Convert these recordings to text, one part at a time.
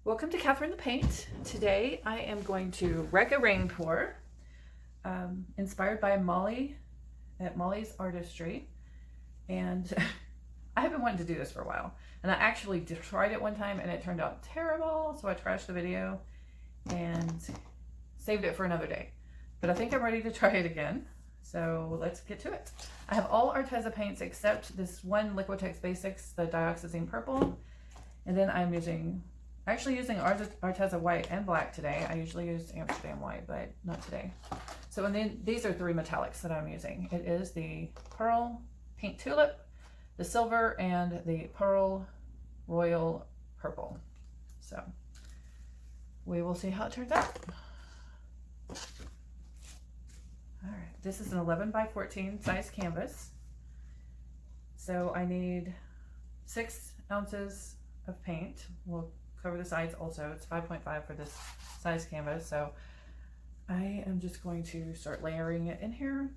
Welcome to Catherine the Paint. Today I am going to wreck a rain pour, inspired by Molly at Molly's Artistry. And I have been wanting to do this for a while. And I actually tried it one time and it turned out terrible. So I trashed the video and saved it for another day. But I think I'm ready to try it again. So let's get to it. I have all Arteza paints except this one Liquitex Basics, the dioxazine purple. And then I'm actually using Arteza white and black today. I usually use Amsterdam white, but not today. So, and then these are three metallics that I'm using. It is the Pearl Pink Tulip, the Silver, and the Pearl Royal Purple. So we will see how it turns out. All right, this is an 11 by 14 size canvas. So I need 6 ounces of paint. We'll cover the sides also. It's 5.5 for this size canvas. So I am just going to start layering it in here.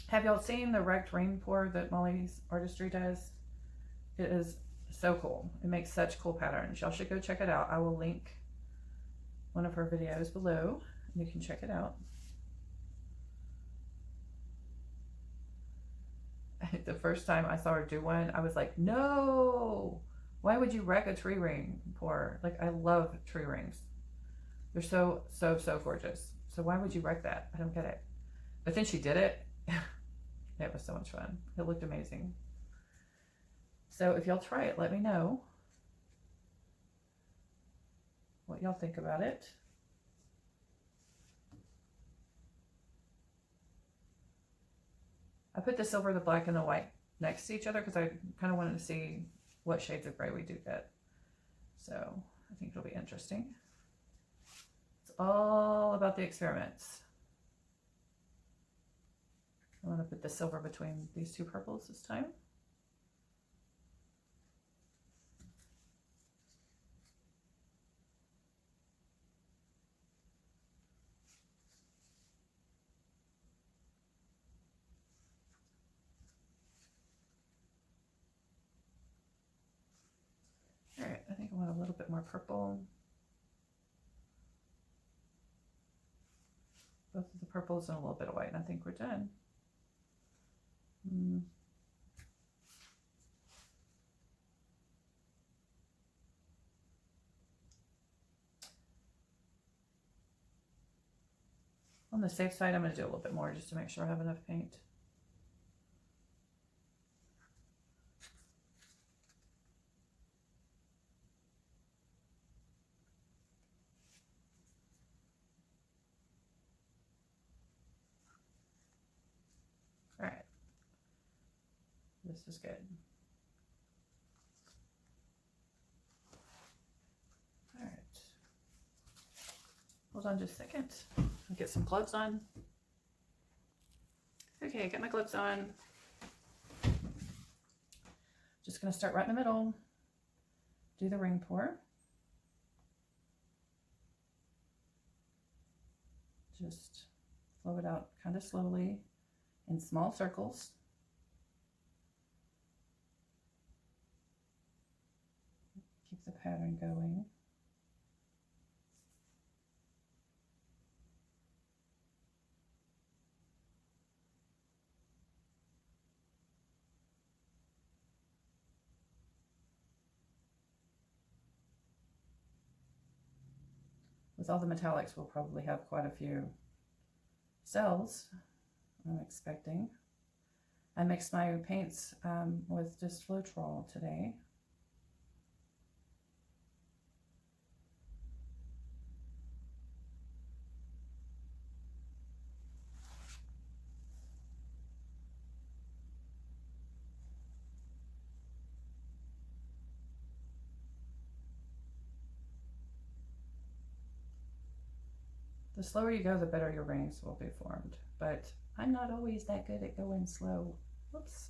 Have y'all seen the wrecked rain pour that Molly's Artistry does? It is so cool. It makes such cool patterns. Y'all should go check it out. I will link one of her videos below and you can check it out. The first time I saw her do one, I was like, no, why would you wreck a tree ring pour? Like, I love tree rings. They're so gorgeous. So why would you wreck that? I don't get it. But then she did it. It was so much fun. It looked amazing. So if y'all try it, let me know what y'all think about it. I put the silver, the black, and the white next to each other because I kind of wanted to see what shades of gray we do get. So I think it'll be interesting. It's all about the experiments. I'm going to put the silver between these two purples this time. All right, I think I want a little bit more purple. Both of the purples and a little bit of white, and I think we're done. On the safe side, I'm going to do a little bit more just to make sure I have enough paint. All right, this is good. All right, hold on just a second. I'll get some gloves on. Okay, I got my gloves on. Just gonna start right in the middle. Do the ring pour. Just flow it out kind of slowly in small circles. Keep the pattern going. With all the metallics, we'll probably have quite a few cells, I'm expecting. I mixed my paints with just Floetrol today. The slower you go, the better your rings will be formed. But I'm not always that good at going slow. Whoops.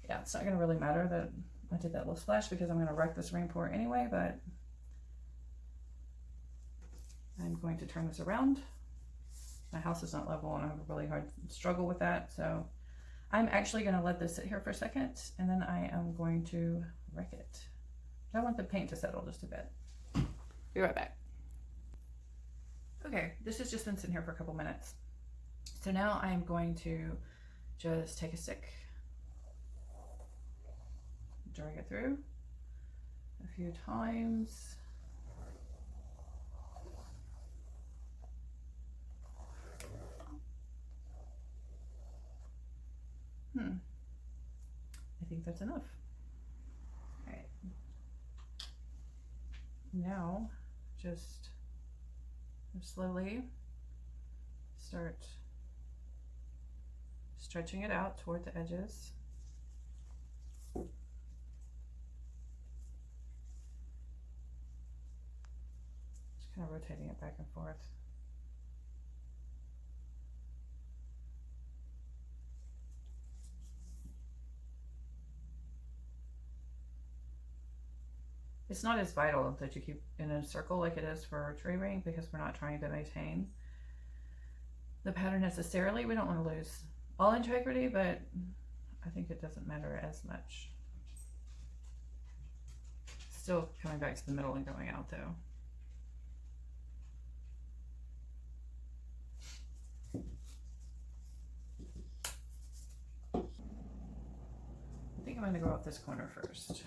Yeah, it's not going to really matter that I did that little splash because I'm going to wreck this ring pour anyway, but I'm going to turn this around. My house is not level and I have a really hard struggle with that. So I'm actually going to let this sit here for a second and then I am going to wreck it. I want the paint to settle just a bit. Be right back. Okay, this has just been sitting here for a couple minutes. So now I am going to just take a stick, drag it through a few times. I think that's enough. All right. Now just slowly start stretching it out toward the edges. Just kind of rotating it back and forth. It's not as vital that you keep in a circle like it is for a tree ring because we're not trying to maintain the pattern necessarily. We don't want to lose all integrity, but I think it doesn't matter as much. Still coming back to the middle and going out though. I think I'm going to go off this corner first.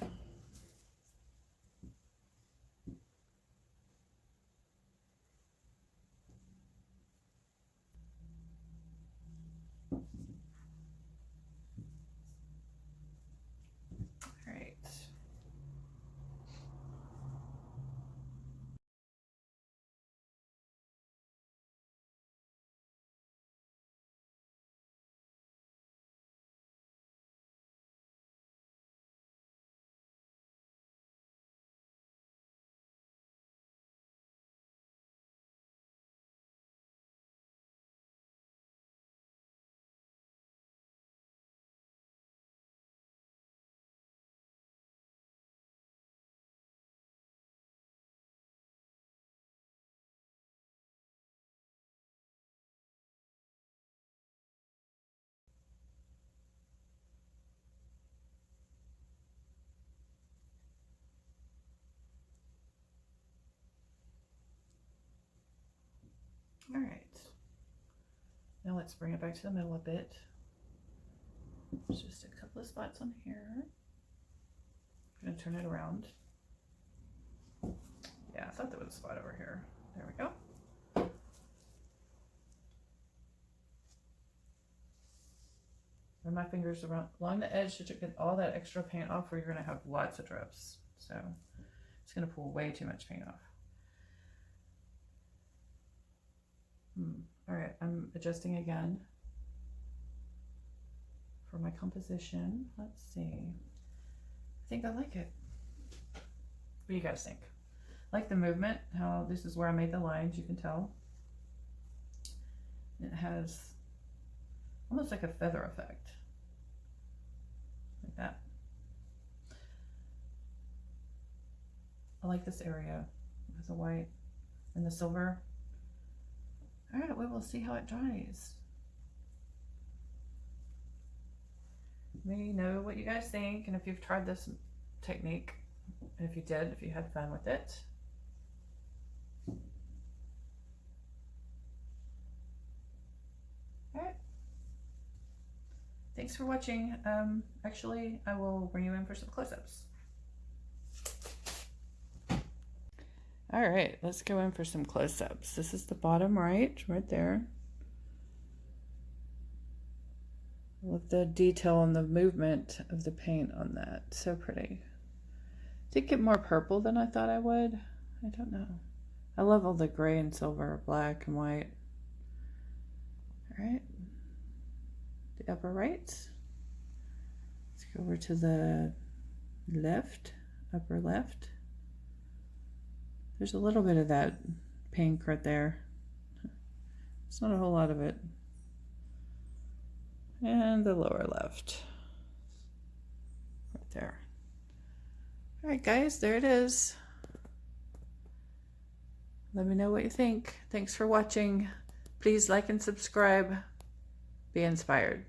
All right, now let's bring it back to the middle a bit. There's just a couple of spots on here. I'm gonna turn it around. Yeah, I thought there was a spot over here. There we go. Run my fingers around along the edge to get all that extra paint off, or you're gonna have lots of drips. So it's gonna pull way too much paint off. All right, I'm adjusting again for my composition. Let's see. I think I like it. What do you guys think? Like the movement, how this is where I made the lines, you can tell. It has almost like a feather effect. Like that. I like this area with the white and the silver. All right, we will see how it dries. Let me know what you guys think and if you've tried this technique, and if you did, if you had fun with it. All right. Thanks for watching. Actually, I will bring you in for some close-ups. All right, let's go in for some close-ups. This is the bottom right there. With the detail and the movement of the paint on that. So pretty. Did get more purple than I thought I would. I don't know. I love all the gray and silver, black and white. All right. The upper right. Let's go over to the left, upper left. There's a little bit of that pink right there. It's not a whole lot of it. And the lower left. Right there. All right, guys, there it is. Let me know what you think. Thanks for watching. Please like and subscribe. Be inspired.